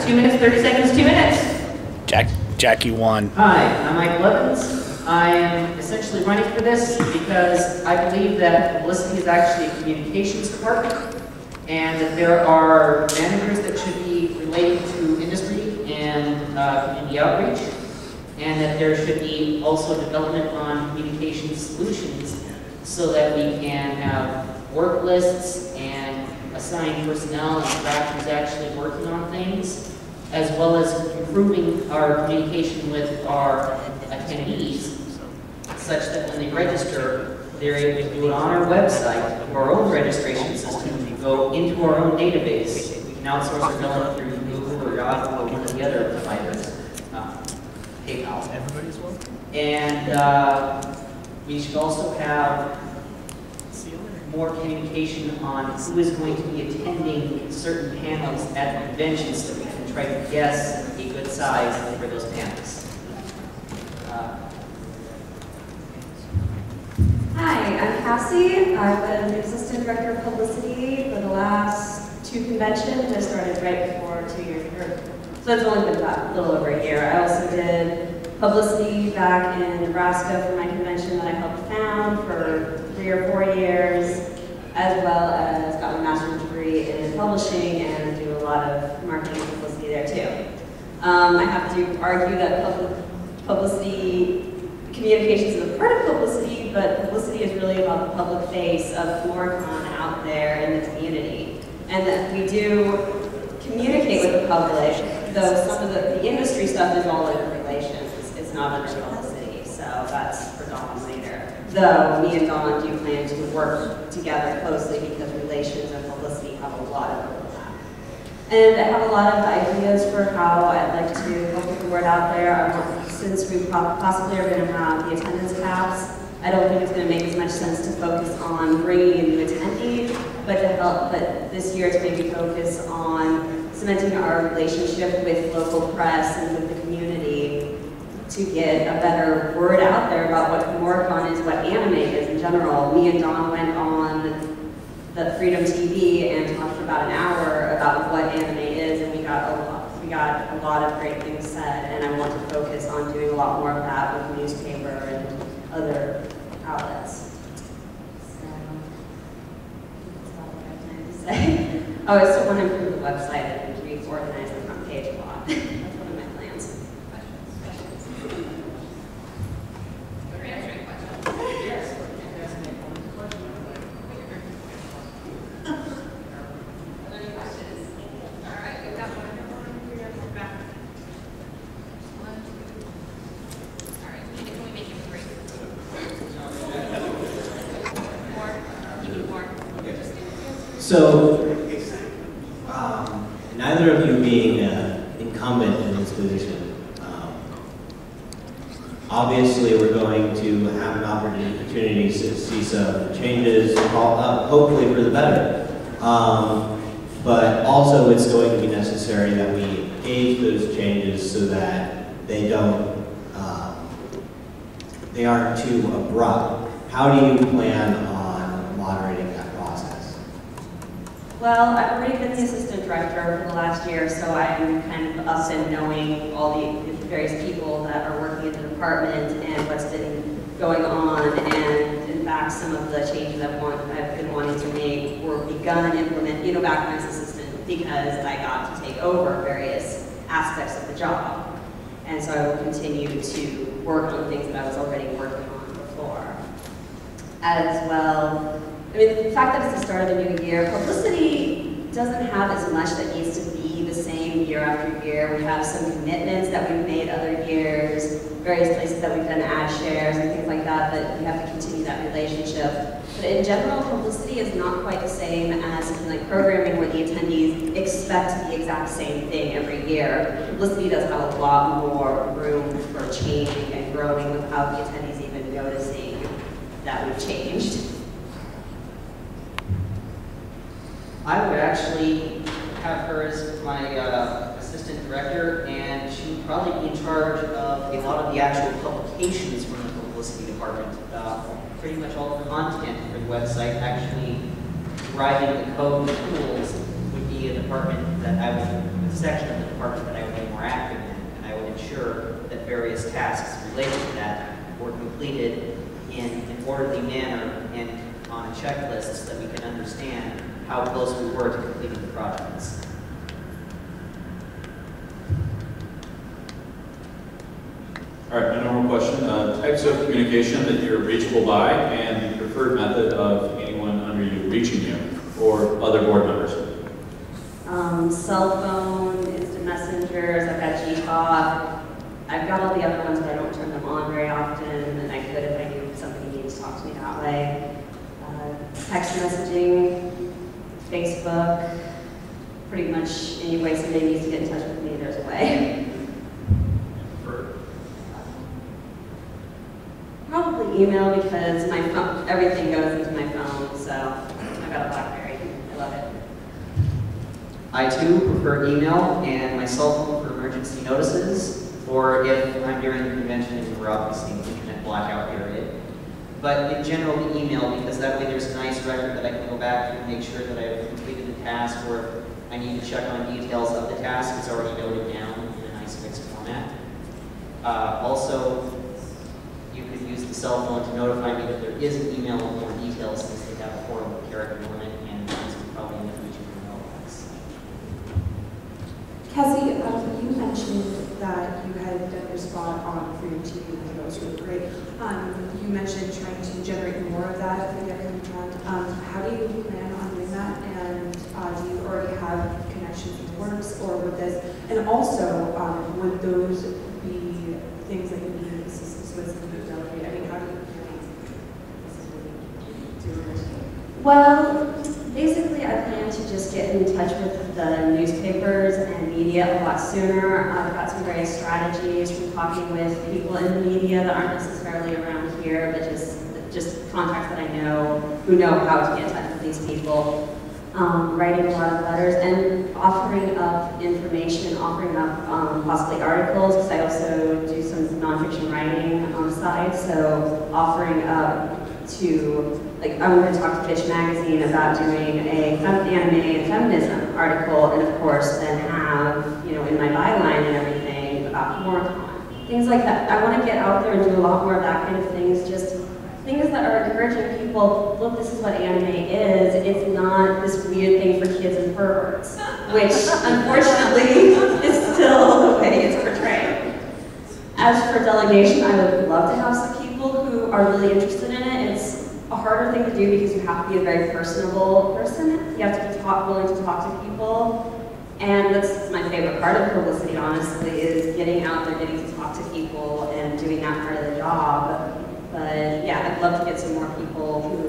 2 minutes, 30 seconds, 2 minutes. Jackie won. Hi, I'm Mike Levins. I am essentially running for this because I believe that Publicity is actually a communications department, and that there are managers that should be relating to industry and community outreach, and that there should be also development on communication solutions so that we can have work lists and assign personnel and track who's actually working on things, as well as improving our communication with our attendees, such that when they register, they're able to do it on our website, through our own registration system, we go into our own database. We can outsource our billing through Google or Yahoo or one of the other providers, PayPal. Everybody's welcome. And we should also have more communication on who is going to be attending certain panels at the convention so that we can try to guess a good size for those panels. Hi, I'm Cassie. I've been the Assistant Director of Publicity for the last 2 conventions. I started right before 2 years ago. So it's only been about a little over a year. I also did Publicity back in Nebraska for my convention that I helped found for 3 or 4 years, as well as got my master's degree in publishing and do a lot of marketing and publicity there too. I have to argue that publicity communications is a part of publicity, but publicity is really about the public face of Kumoricon out there in the community. And that we do communicate with the public, though some of the industry stuff is all in relations. It's not under publicity, so that's for Dawn later. Though me and Dawn do plan to work together closely because relations and publicity have a lot of overlap. And I have a lot of ideas for how I'd like to help get the word out there. Since we possibly are going to have the attendance caps, I don't think it's going to make as much sense to focus on bringing in new attendees, but this year to maybe focus on cementing our relationship with local press and with the community to get a better word out there about what Kumoricon is, what anime is in general. Me and Dawn went on the Freedom TV and talked for about an hour about what anime is, and we got a lot of great things said, and I want to focus on doing a lot more of that with the newspaper and other outlets. So, that's all I have time to say. Oh, I still want to improve the website and reorganize the front page a lot. That's one of my plans. So, neither of you being incumbent in this position, obviously we're going to have an opportunity to see some changes, hopefully for the better. But also it's going to be necessary that we gauge those changes so that they aren't too abrupt. How do you plan on moderating that process? Well, I've already been the assistant director for the last year, so I'm kind of up in knowing all the various people that are working in the department and what's been going on. And in fact, some of the changes I've been wanting to make were begun and implement, back when I was assistant, because I got to take over various aspects of the job. And so I will continue to work on things that I was already working on before. As well, I mean, the fact that it's the start of the new year, publicity doesn't have as much that needs to be the same year after year. We have some commitments that we've made other years, various places that we've done ad shares and things like that, that we have to continue that relationship. But in general, publicity is not quite the same as something like programming where the attendees expect the exact same thing every year. Publicity does have a lot more room for changing and growing without the attendees even noticing that we've changed. I would actually have her as my assistant director, and she would probably be in charge of a lot of the actual publications from the publicity department. Pretty much all the content for the website, actually writing the code and tools would be a department that I would section of the department that I would be more active in, and I would ensure that various tasks related to that were completed in an orderly manner and on a checklist so that we can understand how close we were to completing the projects. All right, my normal question, types of communication that you're reachable by and the preferred method of anyone under you reaching you or other board members. Cell phone, instant messengers, I've got Gtalk. I've got all the other ones, but I don't turn them on very often, and I could if I knew somebody needs to talk to me that way. Text messaging, Facebook, pretty much any way somebody needs to get in touch with me, there's a way. Probably email because my phone, everything goes into my phone, so I've got a BlackBerry. I love it. I too prefer email and my cell phone for emergency notices, or if I'm during the convention and we're obviously in the internet blackout period. But in general, the email, because that way there's a nice record that I can go back and make sure that I've completed the task, or if I need to check on details of the task, it's already noted down in a nice fixed format. Also, you could use the cell phone to notify me that there is an email with more details, since they have a horrible character limit and things will probably end up reaching the mailbox. Cassie, you mentioned that you had done your spot on Freedom TV, and I thought it was really great. You mentioned trying to generate more of that for the upcoming round. How do you plan on doing that? And do you already have connections with Works or with this? And also, would those be things that you need assistance with in the delegate? I mean, how do you plan on doing it? Well, basically, I plan to just get in touch with the newspapers and media a lot sooner. I've got some various strategies from talking with people in the media that aren't necessarily around here, but just contacts that I know who know how to get in touch with these people. Writing a lot of letters and offering up information, offering up possibly articles, because I also do some nonfiction writing on the side, so offering up to, like, I'm going to talk to Pitch Magazine about doing a anime and feminism article, and of course then have, you know, in my byline and everything about Kumoricon. Things like that. I want to get out there and do a lot more of that kind of things, just things that are encouraging people, look, this is what anime is. It's not this weird thing for kids and perverts, which unfortunately is still the way it's portrayed. As for delegation, I would love to have some people who are really interested in it. It's a harder thing to do because you have to be a very personable person. You have to be willing to talk to people. And that's my favorite part of publicity, honestly, is getting out there, getting to talk to people, and doing that part of the job. But yeah, I'd love to get some more people who